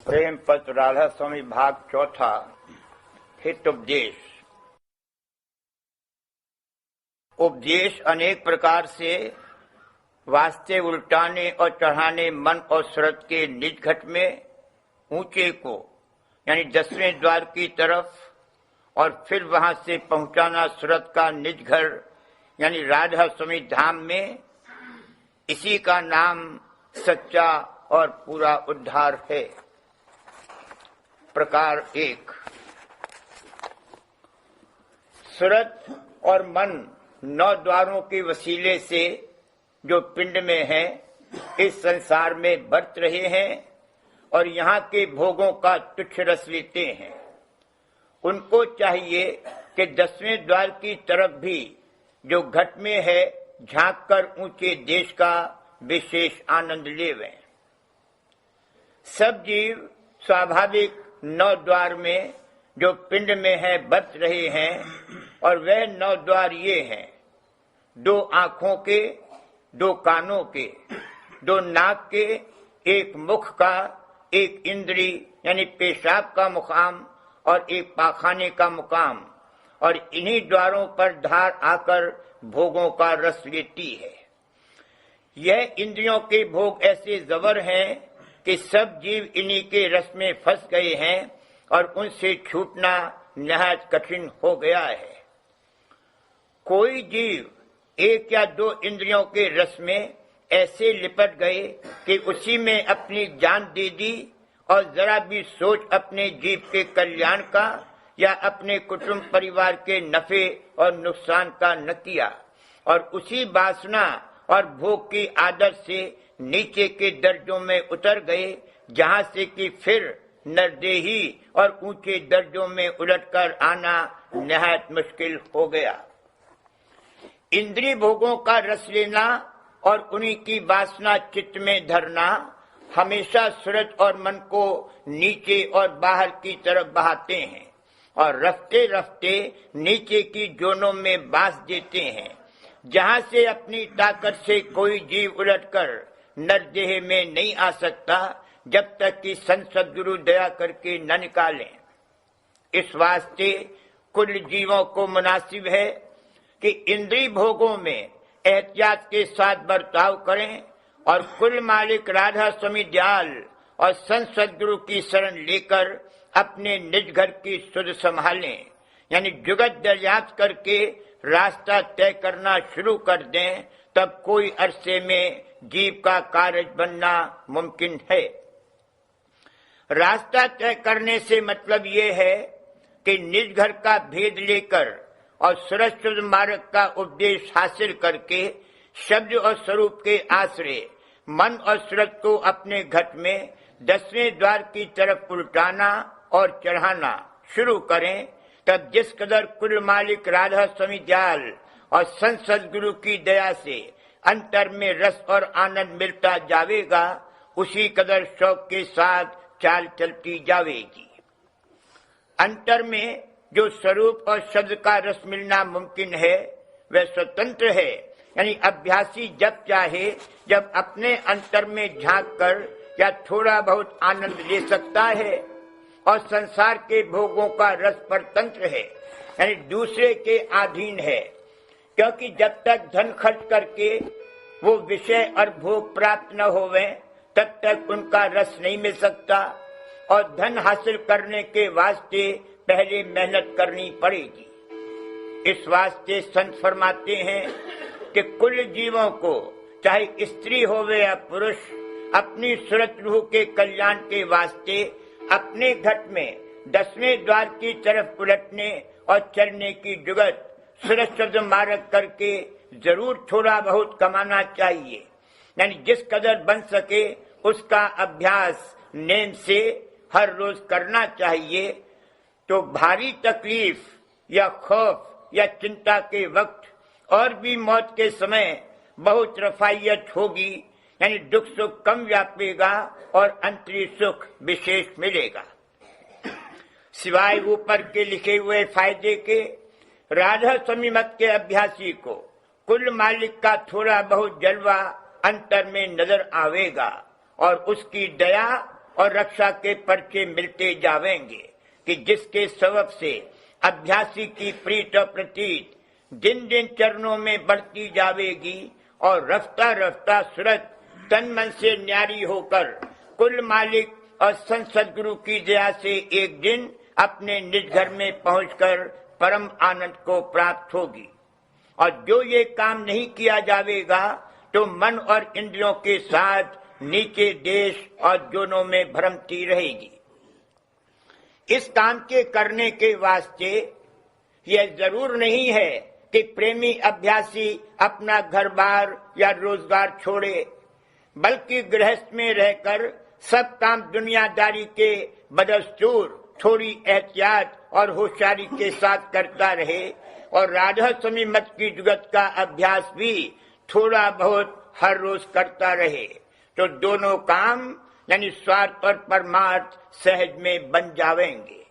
प्रेम पत्र राधा स्वामी भाग चौथा। हित उपदेश। उपदेश अनेक प्रकार से वास्ते उल्टाने और चढ़ाने मन और सूरत के निज घट में ऊंचे को यानी 10वें द्वार की तरफ और फिर वहां से पहुंचाना सूरत का निज घर यानी राधा स्वामी धाम में, इसी का नाम सच्चा और पूरा उद्धार है। प्रकार 1। सूरत और मन 9 द्वारों के वसीले से जो पिंड में है, इस संसार में बरत रहे हैं और यहाँ के भोगों का तुच्छ रस लेते हैं। उनको चाहिए कि 10वें द्वार की तरफ भी जो घट में है झांक कर ऊंचे देश का विशेष आनंद लेवें। सब जीव स्वाभाविक 9 द्वार में जो पिंड में है बरत रहे हैं और वह 9 द्वार ये हैं: 2 आंखों के, 2 कानों के, 2 नाक के, 1 मुख का, 1 इंद्री यानी पेशाब का मुकाम और 1 पाखाने का मुकाम, और इन्हीं द्वारों पर धार आकर भोगों का रस लेती है। यह इंद्रियों के भोग ऐसे जबर हैं कि सब जीव इन्हीं के रस में फंस गए हैं और उनसे छूटना निहायत कठिन हो गया है। कोई जीव 1 या 2 इंद्रियों के रस में ऐसे लिपट गए कि उसी में अपनी जान दे दी और जरा भी सोच अपने जीव के कल्याण का या अपने कुटुंब परिवार के नफे और नुकसान का न किया और उसी वासना और भोग की आदत से नीचे के दर्जों में उतर गए, जहां से कि फिर नरदेही और ऊंचे दर्जों में उलटकर आना निहायत मुश्किल हो गया। इंद्रिय भोगों का रस लेना और उन्हीं की वासना चित्त में धरना हमेशा सूरत और मन को नीचे और बाहर की तरफ बहाते हैं और रफ्ते रफ्ते नीचे की जोनों में बांस देते हैं, जहां से अपनी ताकत से कोई जीव उलटकर नरदेह में नहीं आ सकता जब तक कि संत सद्गुरु दया करके न निकालें। इस वास्ते कुल जीवों को मुनासिब है कि इंद्रिय भोगों में एहतियात के साथ बर्ताव करें और कुल मालिक राधा स्वामी दयाल और संत सद्गुरु की शरण लेकर अपने निज घर की सुध संभालें, यानी जुगत दरियाफ्त करके रास्ता तय करना शुरू कर दें, तब कोई अरसे में जीव का कार्य बनना मुमकिन है। रास्ता तय करने से मतलब ये है कि निज घर का भेद लेकर और सूरत शुद्ध मार्ग का उपदेश हासिल करके शब्द और स्वरूप के आश्रय मन और सूरत को अपने घट में 10वें द्वार की तरफ उल्टाना और चढ़ाना शुरू करें। तब जिस कदर कुल मालिक राधा स्वामी दयाल और संत सद्गुरु की दया से अंतर में रस और आनंद मिलता जावेगा, उसी कदर शौक के साथ चाल चलती जावेगी। अंतर में जो स्वरूप और शब्द का रस मिलना मुमकिन है वह स्वतंत्र है, यानी अभ्यासी जब चाहे जब अपने अंतर में झांक कर या थोड़ा बहुत आनंद ले सकता है और संसार के भोगों का रस परतंत्र है, यानी दूसरे के अधीन है, क्योंकि जब तक धन खर्च करके वो विषय और भोग प्राप्त न होवे तब तक उनका रस नहीं मिल सकता और धन हासिल करने के वास्ते पहले मेहनत करनी पड़ेगी। इस वास्ते संत फरमाते हैं कि कुल जीवों को चाहे स्त्री होवे या पुरुष अपनी सूरत रूह के कल्याण के वास्ते अपने घट में 10वें द्वार की तरफ उलटने और चलने की जुगत सूरत शब्द मार्ग करके जरूर थोड़ा बहुत कमाना चाहिए, यानी जिस कदर बन सके उसका अभ्यास नेम से हर रोज करना चाहिए। तो भारी तकलीफ या खौफ या चिंता के वक्त और भी मौत के समय बहुत रफायत होगी, यानी दुख सुख कम व्यापेगा और अंतरी सुख विशेष मिलेगा। सिवाय ऊपर के लिखे हुए फायदे के राधा स्वामी मत के अभ्यासी को कुल मालिक का थोड़ा बहुत जलवा अंतर में नजर आवेगा और उसकी दया और रक्षा के पर्चे मिलते जावेंगे कि जिसके सबब से अभ्यासी की प्रीत और प्रतीत दिन दिन चरणों में बढ़ती जावेगी और रफ्ता रफ्ता सूरत तन मन से न्यारी होकर कुल मालिक और संसद गुरु की दया से एक दिन अपने निज घर में पहुंचकर परम आनंद को प्राप्त होगी। और जो ये काम नहीं किया जावेगा तो मन और इंद्रियों के साथ नीचे देश और जोनों में भ्रमती रहेगी। इस काम के करने के वास्ते यह जरूर नहीं है कि प्रेमी अभ्यासी अपना घर बार या रोजगार छोड़े, बल्कि गृहस्थ में रहकर सब काम दुनियादारी के बदस्तूर थोड़ी एहतियात और होशियारी के साथ करता रहे और राधा स्वामी मत की जुगत का अभ्यास भी थोड़ा बहुत हर रोज करता रहे, तो दोनों काम यानी स्वार्थ और परमार्थ सहज में बन जावेंगे।